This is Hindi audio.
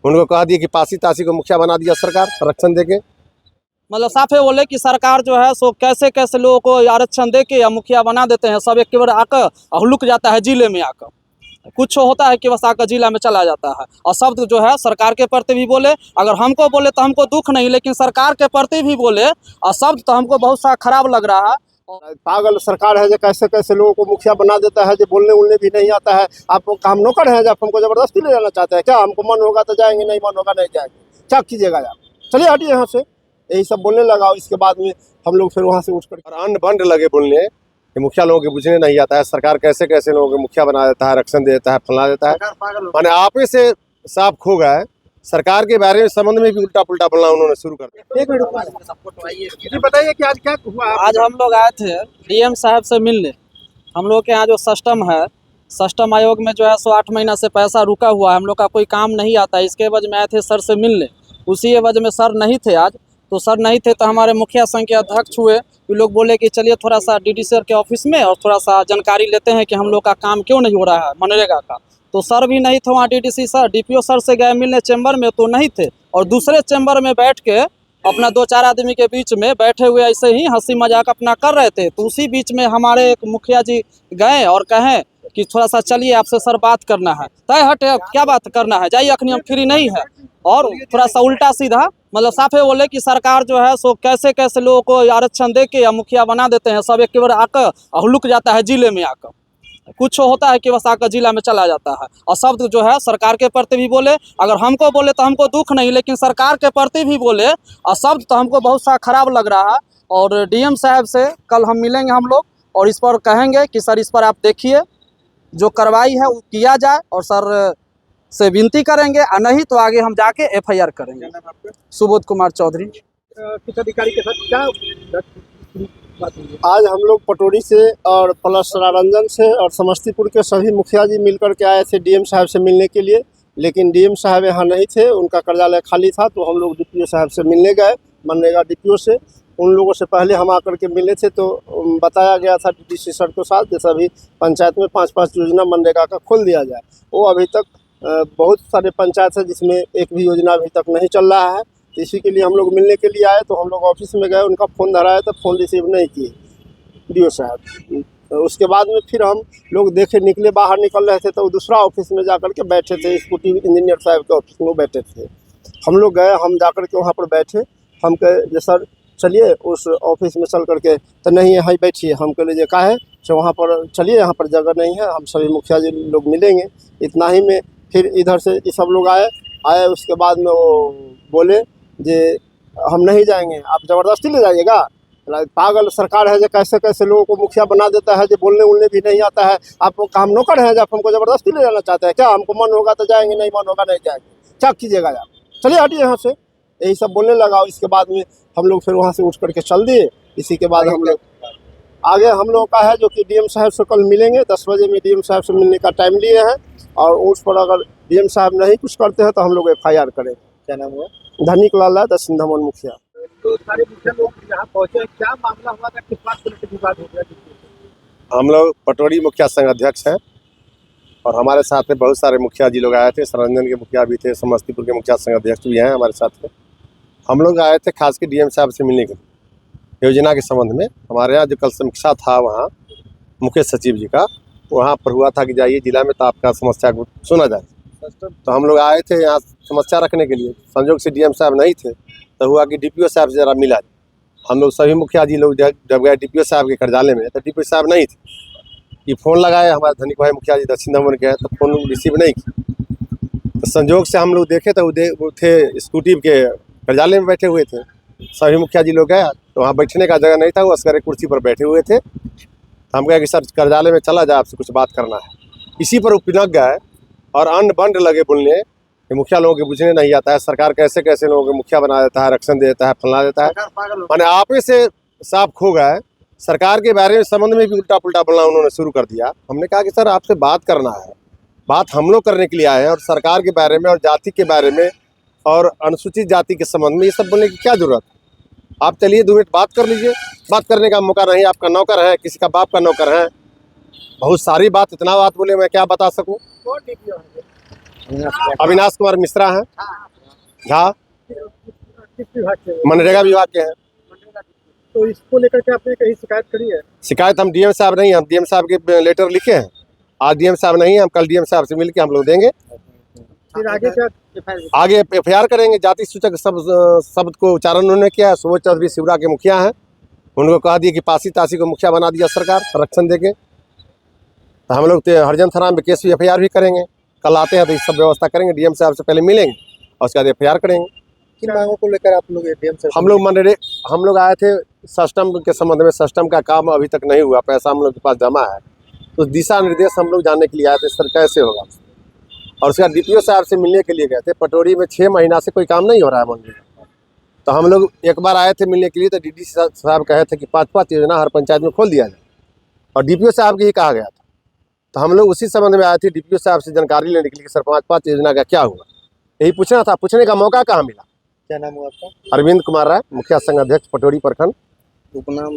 उनको कहा दिया कि पासी तासी को मुखिया बना दिया सरकार आरक्षण देके। मतलब साफे बोले कि सरकार जो है सो कैसे कैसे लोगों को आरक्षण दे के या मुखिया बना देते हैं, सब एक बार आकर और लुक जाता है जिले में आकर, कुछ होता है कि बस आकर जिला में चला जाता है। और शब्द जो है सरकार के प्रति भी बोले, अगर हमको बोले तो हमको दुख नहीं, लेकिन सरकार के प्रति भी बोले और शब्द तो हमको बहुत सा खराब लग रहा है। पागल सरकार है जो कैसे कैसे लोगों को मुखिया बना देता है, जो बोलने उलने भी नहीं आता है। आप काम नौकर हैं, जब हमको जबरदस्ती ले जाना चाहते हैं क्या? हमको मन होगा तो जाएंगे, नहीं मन होगा नहीं जाएंगे, क्या कीजिएगा आप? चलिए हटिए यहाँ से, यही सब बोलने लगा। और इसके बाद में हम लोग फिर वहाँ से उठ कर और अन्न बंड लगे बोलने कि मुखिया लोगों के बुझने नहीं आता है, सरकार कैसे कैसे लोगों को मुखिया बना देता है, आरक्षण दे देता है, फैला देता है। माने आप ही से साफ खो गए। सरकार के बारे में संबंध में भी उल्टा पुल्टा बोलना उन्होंने शुरू कर दिया। एक मिनट बताइए कि आज क्या हुआ? आज हम लोग आए थे डीएम साहब से मिलने। हम लोग के यहाँ जो सिस्टम है, सिस्टम आयोग में जो है सो 8 महीना से पैसा रुका हुआ है, हम लोग का कोई काम नहीं आता है। इसके वजह में आए थे सर से मिलने। उसी वजह में सर नहीं थे आज, तो सर नहीं थे तो हमारे मुखिया संघ के अध्यक्ष हुए। ये लोग बोले कि चलिए थोड़ा सा डीडी सर के ऑफिस में और थोड़ा सा जानकारी लेते हैं कि हम लोग का काम क्यों नहीं हो रहा है मनरेगा का। तो सर भी नहीं थे वहाँ, डीडीसी सर, डीपीओ सर से गए मिलने चैम्बर में तो नहीं थे, और दूसरे चैम्बर में बैठ के अपना 2-4 आदमी के बीच में बैठे हुए ऐसे ही हंसी मजाक अपना कर रहे थे। तो उसी बीच में हमारे एक मुखिया जी गए और कहें कि थोड़ा सा चलिए आपसे सर बात करना है। तय हटे, क्या बात करना है, जाइए अखनी हम फ्री नहीं है। और थोड़ा सा उल्टा सीधा मतलब साफे बोले कि सरकार जो है सो कैसे कैसे लोगों को आरक्षण दे के या मुखिया बना देते हैं, सब एक बार आकर और लुक जाता है जिले में आकर, कुछ होता है कि बस आकर जिला में चला जाता है। और शब्द जो है सरकार के प्रति भी बोले, अगर हमको बोले तो हमको दुख नहीं, लेकिन सरकार के प्रति भी बोले और शब्द तो हमको बहुत सा खराब लग रहा है। और डीएम साहब से कल हम मिलेंगे हम लोग और इस पर कहेंगे कि सर इस पर आप देखिए, जो कार्रवाई है वो किया जाए, और सर से विनती करेंगे, और नहीं तो आगे हम जाके एफआईआर करेंगे। सुबोध कुमार चौधरी। किस अधिकारी के साथ क्या आज हम लोग पटोरी से और प्लस रारंजन से और समस्तीपुर के सभी मुखिया जी मिलकर के आए थे डीएम साहब से मिलने के लिए, लेकिन डीएम साहब यहाँ नहीं थे, उनका कार्यालय खाली था। तो हम लोग डीपीओ साहब से मिलने गए, मनरेगा डीपीओ से। उन लोगों से पहले हम आकर के मिले थे तो बताया गया था डीडीसी सर के साथ जैसे अभी पंचायत में 5-5 योजना मनरेगा का खोल दिया जाए। वो अभी तक बहुत सारे पंचायत है जिसमें एक भी योजना अभी तक नहीं चल रहा है। तो इसी के लिए हम लोग मिलने के लिए आए। तो हम लोग ऑफिस में गए, उनका फ़ोन धराया तो फ़ोन रिसीव नहीं किए डीओ साहब। तो उसके बाद में फिर हम लोग देखे, निकले, बाहर निकल रहे थे तो दूसरा ऑफिस में जाकर के बैठे थे, स्कूटी इंजीनियर साहब के ऑफिस में वो बैठे थे। हम लोग गए, हम जाकर के वहाँ पर बैठे। हम कहे सर चलिए उस ऑफिस में चल करके, तो नहीं है बैठिए। हम कह लीजिए का है तो वहाँ पर चलिए, यहाँ पर जगह नहीं है, हम सभी मुखिया जी लोग मिलेंगे। इतना ही में फिर इधर से ये सब लोग आए। उसके बाद में वो बोले जे हम नहीं जाएंगे, आप ज़बरदस्ती ले जाइएगा। पागल सरकार है जो कैसे कैसे लोगों को मुखिया बना देता है, जो बोलने उलने भी नहीं आता है। आप काम नौकर हैं, जब हमको ज़बरदस्ती ले जाना चाहते हैं क्या? हमको मन होगा तो जाएंगे, नहीं मन होगा नहीं जाएंगे, क्या कीजिएगा आप? चलिए हटिए यहाँ से, यही सब बोलने लगा। और इसके बाद में हम लोग फिर वहाँ से उठ करके चल दिए। इसी के बाद हम लोग आगे हम लोग का है जो कि डीएम साहब से कल मिलेंगे 10 बजे में डीएम साहब से मिलने का टाइम लिए हैं। और उस पर अगर डीएम साहब नहीं कुछ करते हैं तो हम लोग एफआईआर करें। क्या नाम हुआ? धनिक लाला दक्षिण धमन मुखिया। तो सारे मुखिया लोग यहाँ पहुँचे, क्या मामला हुआ था, किस बात को लेकर विवाद हो गया? हम लोग पटोरी मुखिया संघ अध्यक्ष हैं और हमारे साथ में बहुत सारे मुखिया जी लोग आए थे। सरंजन के मुखिया भी थे, समस्तीपुर के मुखिया संघ अध्यक्ष भी हैं हमारे साथ में। हम लोग आए थे खास के डीएम साहब से मिलने के लिए योजना के संबंध में। हमारे यहाँ जो कल समीक्षा था वहाँ मुख्य सचिव जी का, वहाँ पर हुआ था कि जाइए जिला में तो आपका समस्या को सुना जाए। तो हम लोग आए थे यहाँ समस्या रखने के लिए। संजोग से डीएम साहब नहीं थे तो हुआ कि डीपीओ साहब से ज़रा मिला। हम लोग सभी मुखिया जी लोग जब गए डीपीओ साहब के कार्यालय में तो डीपीओ साहब नहीं थे। ये फ़ोन लगाए हमारे धनिक भाई मुखिया जी दक्षिण धमन के, तो फ़ोन रिसीव नहीं किया। तो संजोग से हम लोग देखे तो वो थे स्कूटी के कार्यालय में बैठे हुए थे। सभी मुखिया जी लोग गए तो वहाँ बैठने का जगह नहीं था, वो असगर कुर्सी पर बैठे हुए थे। तो हम कहे कि सर कार्यालय में चला जाए, आपसे कुछ बात करना है। इसी पर वो पिनक गए और अन्न बंड लगे बोलने कि मुखिया लोगों के बुझने नहीं आता है, सरकार कैसे कैसे लोगों को मुखिया बना देता है, आरक्षण दे देता है, फैला देता है। मैंने आप ही से साफ खो गए। सरकार के बारे में संबंध में भी उल्टा पुल्टा बोलना उन्होंने शुरू कर दिया। हमने कहा कि सर आपसे बात करना है, बात हम लोग करने के लिए आए हैं, और सरकार के बारे में और जाति के बारे में और अनुसूचित जाति के संबंध में ये सब बोलने की क्या जरूरत है? आप चलिए 2 मिनट बात कर लीजिए। बात करने का मौका नहीं, आपका नौकर है, किसी का बाप का नौकर है। बहुत सारी बात, इतना बात बोले मैं क्या बता सकूं। अविनाश कुमार मिश्रा हैं, झा किस विभाग के हैं? मनरेगा विभाग के हैं। तो इसको लेकर के आपने कहीं शिकायत करी है? शिकायत हम डीएम साहब नहीं, हम डीएम साहब के लेटर लिखे हैं। आज डीएम साहब नहीं है, हम कल डीएम साहब से मिल के हम लोग देंगे। फिर आगे क्या? आगे एफआईआर करेंगे। जाति सूचक शब्द को उच्चारण उन्होंने किया है। सुबोध चौधरी शिवरा के मुखिया हैं, उनको कहा दिया कि पासी तासी को मुखिया बना दिया सरकार संरक्षण देके। तो हम लोग हरजन थाना में केस भी एफआईआर भी करेंगे। कल आते हैं तो इस सब व्यवस्था करेंगे। डीएम साहब से पहले मिलेंगे और उसके बाद एफआईआर करेंगे। किन मांगों को लेकर आप लोग डीएम से? हम लोग आए थे सिस्टम के संबंध में। सिस्टम का काम अभी तक नहीं हुआ, पैसा हम लोग के पास जमा है, तो दिशा निर्देश हम लोग जानने के लिए आए थे सर कैसे होगा। और उसके बाद डीपीओ साहब से मिलने के लिए गए थे। पटोरी में 6 महीना से कोई काम नहीं हो रहा है मंदिर। तो हम लोग एक बार आए थे मिलने के लिए, तो डीडी साहब कहे थे कि 5-5 योजना हर पंचायत में खोल दिया जाए, और डीपीओ साहब की ही कहा गया था। तो हम लोग उसी संबंध में आए थे डीपीओ साहब से जानकारी लेने के लिए कि सर 5-5 योजना का क्या हुआ, यही पूछना था। पूछने का मौका कहाँ मिला। क्या नाम हुआ आपका? अरविंद कुमार राय, मुखिया संघ अध्यक्ष पटोरी प्रखंड। उपनाम?